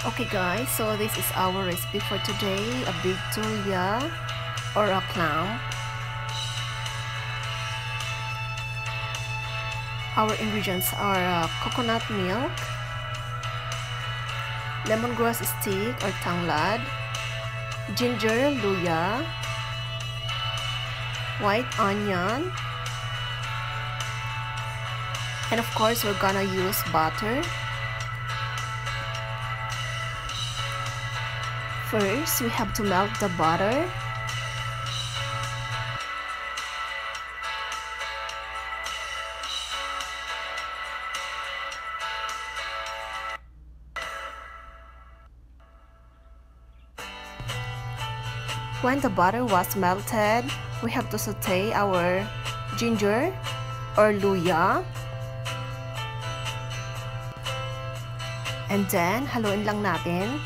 Okay guys, so this is our recipe for today, a big tulya or a clam. Our ingredients are coconut milk, lemongrass stick or tanglad, ginger, luya, white onion, and of course we're gonna use butter. First, we have to melt the butter. When the butter was melted, we have to saute our ginger or luya. And then, haluin lang natin.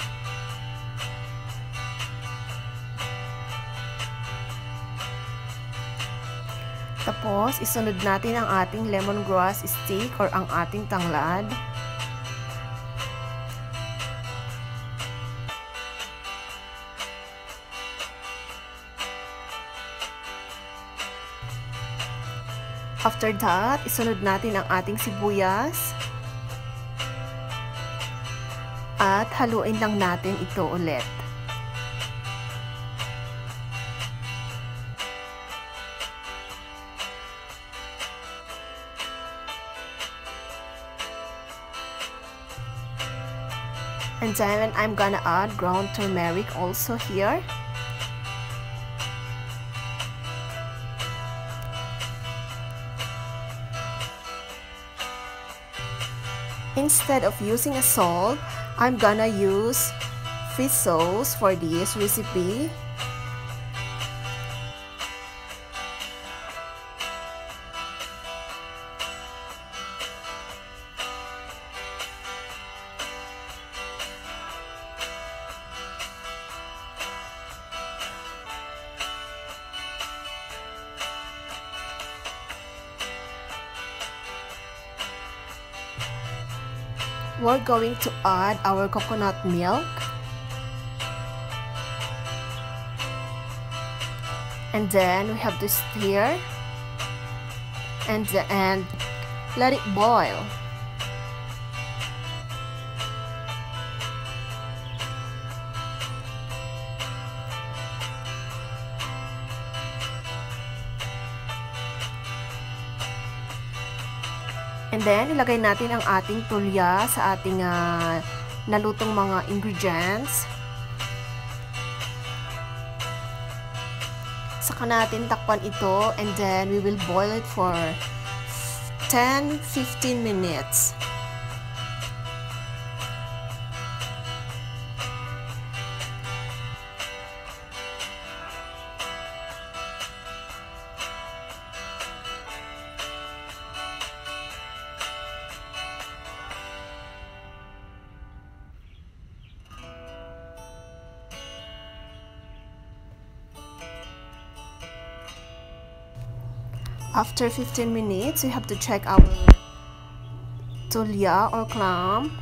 Tapos, isunod natin ang ating lemongrass stick or ang ating tanglad. After that, isunod natin ang ating sibuyas. At haluin lang natin ito ulit. And then I'm gonna add ground turmeric also here. Instead of using a salt, I'm gonna use fish sauce for this recipe. We're going to add our coconut milk. And then we have to stir and let it boil. And then, ilagay natin ang ating tulya sa ating nalutong mga ingredients. Saka natin takpan ito and then we will boil it for 10-15 minutes. After 15 minutes, we have to check our tulya or clam.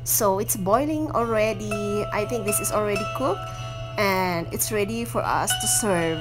So it's boiling already. I think this is already cooked and it's ready for us to serve.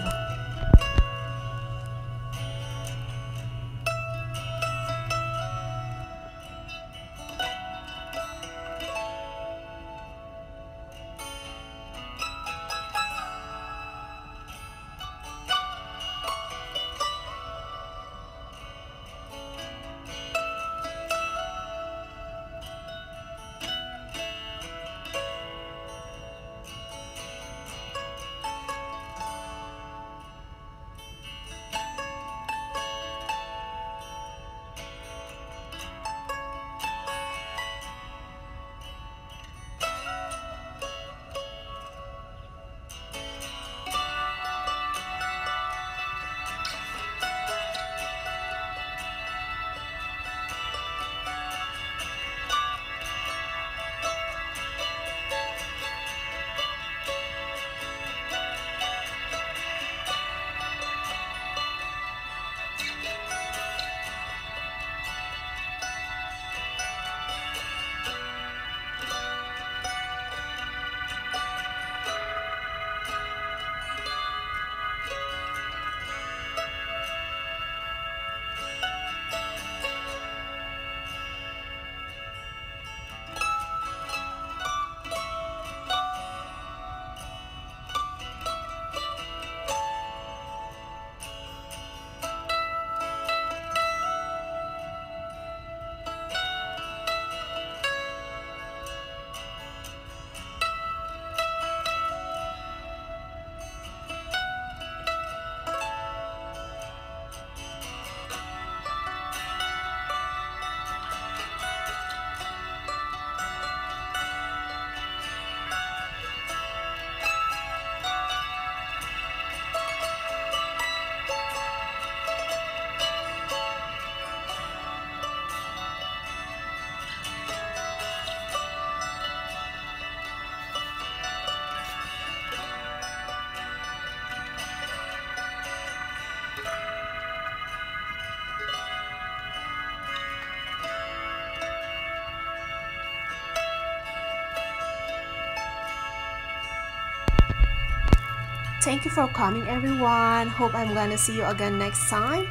Thank you for coming, everyone. Hope I'm gonna see you again next time.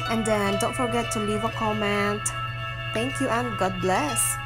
And then don't forget to leave a comment. Thank you and God bless.